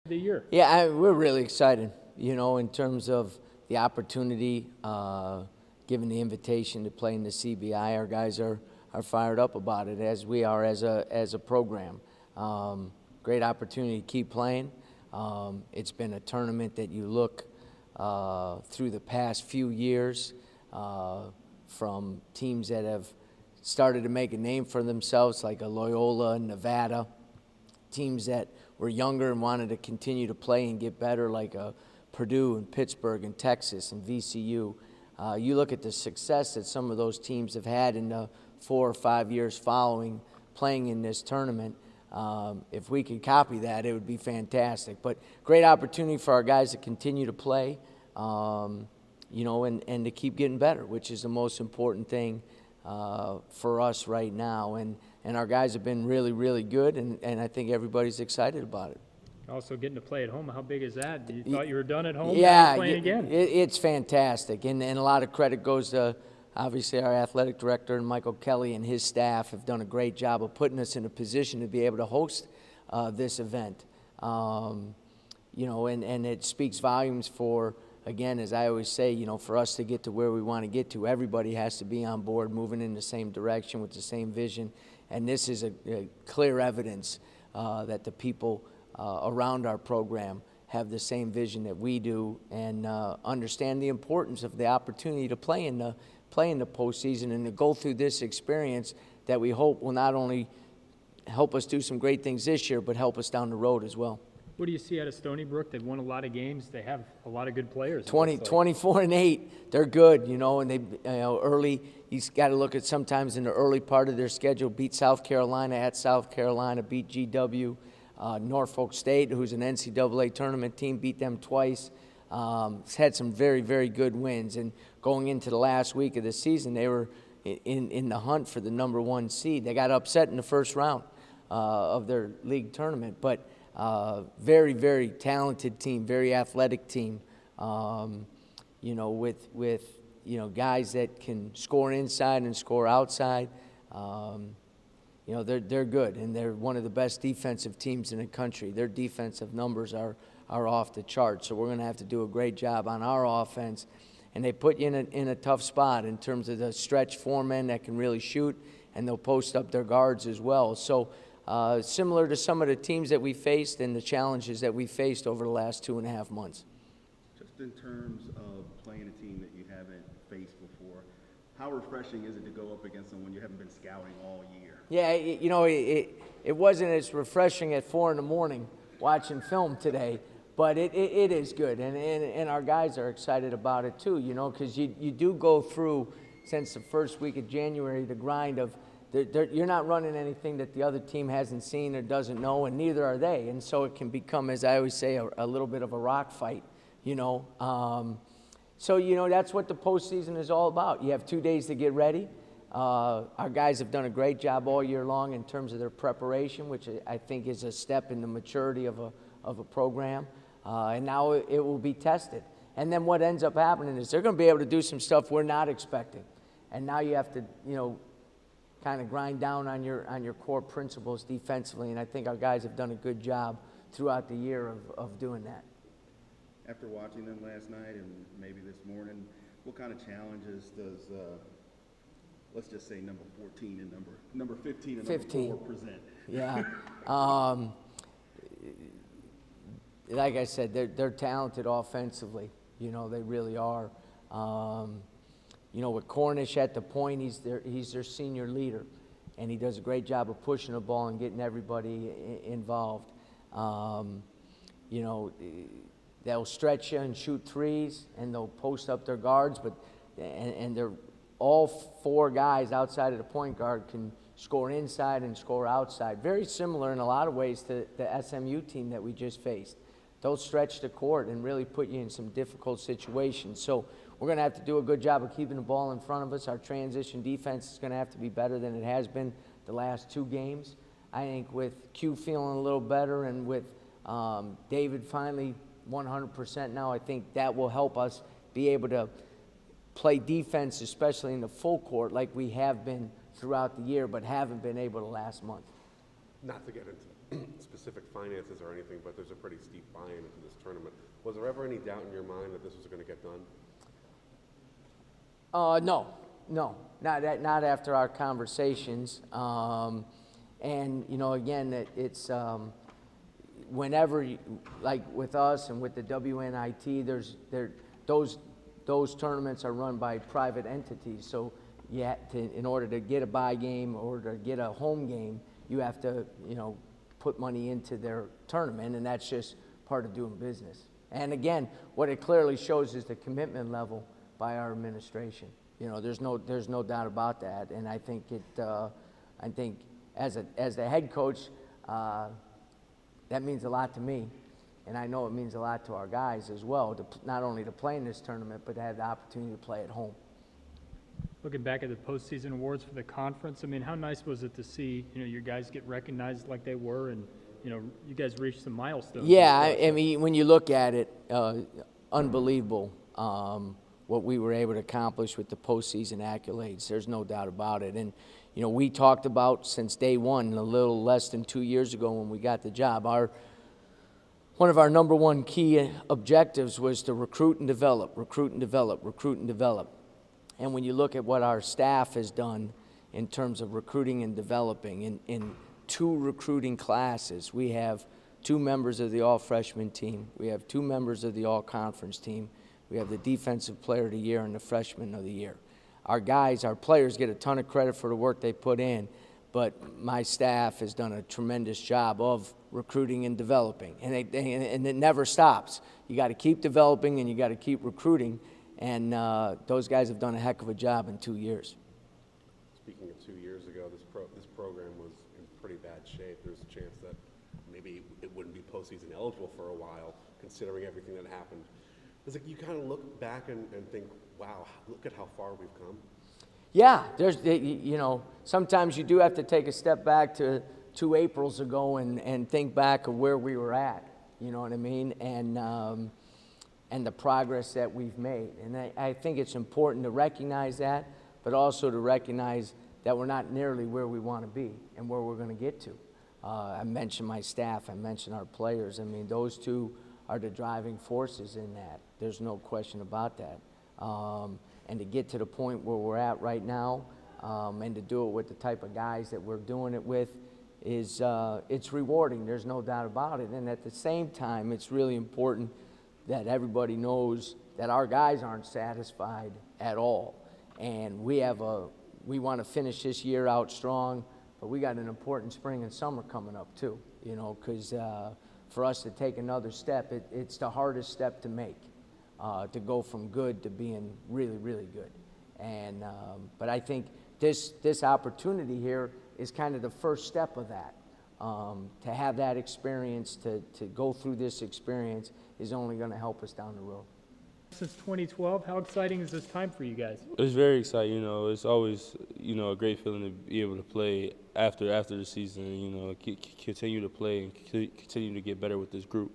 the year. Yeah, we're really excited, in terms of the opportunity, given the invitation to play in the CBI. Our guys are fired up about it, as we are as a program. Great opportunity to keep playing. It's been a tournament that you look through the past few years from teams that have started to make a name for themselves, like a Loyola and Nevada, teams that were younger and wanted to continue to play and get better, like Purdue and Pittsburgh and Texas and VCU. You look at the success that some of those teams have had in the 4 or 5 years following playing in this tournament. If we could copy that, it would be fantastic. But great opportunity for our guys to continue to play, and to keep getting better, which is the most important thing for us right now. And our guys have been really, really good, and I think everybody's excited about it. Also getting to play at home, how big is that? You thought you were done at home? Yeah, now you're playing again. It's fantastic, and a lot of credit goes to, obviously, our athletic director and Michael Kelly and his staff have done a great job of putting us in a position to be able to host this event. And it speaks volumes for, again, as I always say, for us to get to where we want to get to, everybody has to be on board, moving in the same direction with the same vision. And this is a clear evidence that the people around our program have the same vision that we do, and understand the importance of the opportunity to play in the postseason and to go through this experience that we hope will not only help us do some great things this year, but help us down the road as well. What do you see out of Stony Brook? They've won a lot of games. They have a lot of good players. 24-8, they're good, and they, early, you got to look at sometimes in the early part of their schedule, beat South Carolina at South Carolina, beat GW, Norfolk State, who's an NCAA tournament team, beat them twice. Had some very, very good wins. And going into the last week of the season, they were in the hunt for the #1 seed. They got upset in the first round of their league tournament. But very, very talented team, very athletic team, with guys that can score inside and score outside. They're good, and they're one of the best defensive teams in the country. Their defensive numbers are off the charts, so we're going to have to do a great job on our offense. And they put you in a tough spot in terms of the stretch foremen that can really shoot, and they'll post up their guards as well. So similar to some of the teams that we faced and the challenges that we faced over the last 2.5 months. Just in terms of playing a team that you haven't faced before, how refreshing is it to go up against someone you haven't been scouting all year? Yeah, it wasn't as refreshing at 4 in the morning watching film today, but it is good, and our guys are excited about it too, because you do go through, since the first week of January, the grind of you're not running anything that the other team hasn't seen or doesn't know, and neither are they, and so it can become, as I always say, a little bit of a rock fight, So, that's what the postseason is all about. You have 2 days to get ready. Our guys have done a great job all year long in terms of their preparation, which I think is a step in the maturity of a program. And now it will be tested. And then what ends up happening is they're going to be able to do some stuff we're not expecting. And now you have to, kind of grind down on your core principles defensively. And I think our guys have done a good job throughout the year of doing that. After watching them last night and maybe this morning, what kind of challenges does, let's just say number 14 and number 15 and 15. number 4 present? Yeah. Like I said, they're talented offensively. They really are. With Cornish at the point, he's their senior leader, and he does a great job of pushing the ball and getting everybody involved. They'll stretch you and shoot threes, and they'll post up their guards, and they're all 4 guys outside of the point guard can score inside and score outside. Very similar in a lot of ways to the SMU team that we just faced. They'll stretch the court and really put you in some difficult situations. So we're going to have to do a good job of keeping the ball in front of us. Our transition defense is going to have to be better than it has been the last 2 games. I think with Q feeling a little better and with David finally 100% now, I think that will help us be able to play defense, especially in the full court, like we have been throughout the year, but haven't been able to last month. Not to get into specific finances or anything, but there's a pretty steep buy-in into this tournament. Was there ever any doubt in your mind that this was going to get done? No, not after our conversations. And you know, again, it's whenever, like with us and with the WNIT, those tournaments are run by private entities. So in order to get a bye game or to get a home game, you have to, put money into their tournament, and that's just part of doing business. And again, what it clearly shows is the commitment level by our administration. There's no doubt about that. And I think as the head coach, that means a lot to me, and I know it means a lot to our guys as well, not only to play in this tournament, but to have the opportunity to play at home. Looking back at the postseason awards for the conference, I mean, how nice was it to see, your guys get recognized like they were, and, you guys reached some milestones? Yeah, I mean, when you look at it, unbelievable what we were able to accomplish with the postseason accolades. There's no doubt about it. And, we talked about since day one, a little less than 2 years ago when we got the job, one of our number one key objectives was to recruit and develop. And when you look at what our staff has done in terms of recruiting and developing, in 2 recruiting classes, we have 2 members of the all-freshman team. We have 2 members of the all-conference team. We have the defensive player of the year and the freshman of the year. Our players get a ton of credit for the work they put in, but my staff has done a tremendous job of recruiting and developing, and it never stops. You got to keep developing and you got to keep recruiting. And those guys have done a heck of a job in 2 years. Speaking of 2 years ago, this program was in pretty bad shape. There's a chance that maybe it wouldn't be postseason eligible for a while, considering everything that happened. It's like you kind of look back and think, wow, look at how far we've come. Yeah, sometimes you do have to take a step back to 2 Aprils ago and think back of where we were at. You know what I mean? And the progress that we've made. And I think it's important to recognize that, but also to recognize that we're not nearly where we want to be and where we're going to get to. I mentioned my staff, I mentioned our players. I mean, those 2 are the driving forces in that. There's no question about that. And to get to the point where we're at right now, and to do it with the type of guys that we're doing it with, it's rewarding. There's no doubt about it. And at the same time, it's really important that everybody knows that our guys aren't satisfied at all. And we want to finish this year out strong, but we got an important spring and summer coming up too, because for us to take another step, it's the hardest step to make, to go from good to being really, really good. And but I think this opportunity here is kind of the first step of that. To have that experience, to go through this experience is only going to help us down the road. Since 2012, how exciting is this time for you guys? It's very exciting. It's always, a great feeling to be able to play after the season, continue to play and continue to get better with this group.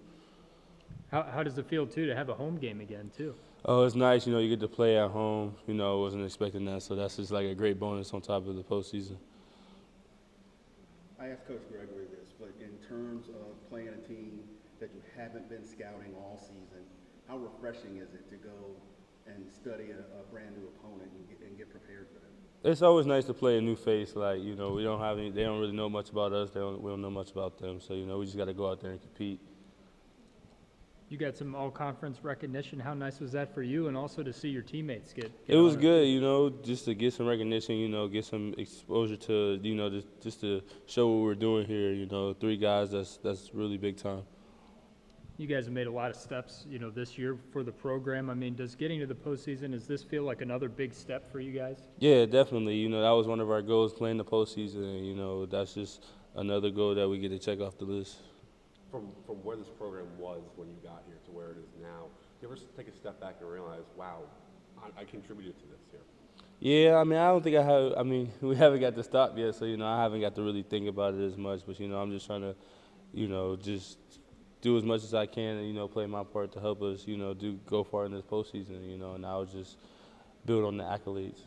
How does it feel, too, to have a home game again, too? Oh, it's nice. You get to play at home. I wasn't expecting that, so that's just like a great bonus on top of the postseason. I asked Coach Gregory this, but in terms of playing a team that you haven't been scouting all season, how refreshing is it to go and study a brand new opponent and get prepared for them? It's always nice to play a new face. Like, we don't have any. They don't really know much about us. We don't know much about them. So we just got to go out there and compete. You got some all-conference recognition. How nice was that for you, and also to see your teammates get It was honored? good, just to get some recognition, get some exposure to, just to show what we're doing here. 3 guys, that's really big time. You guys have made a lot of steps, this year for the program. I mean, does getting to the postseason, does this feel like another big step for you guys? Yeah, definitely. That was one of our goals, playing the postseason. And, that's just another goal that we get to check off the list. From where this program was when you got here to where it is now, do you ever take a step back and realize, wow, I contributed to this here? Yeah, I don't think I have. We haven't got to stop yet, so, I haven't got to really think about it as much. But, I'm just trying to, just do as much as I can and, play my part to help us, go far in this postseason, and I'll just build on the accolades.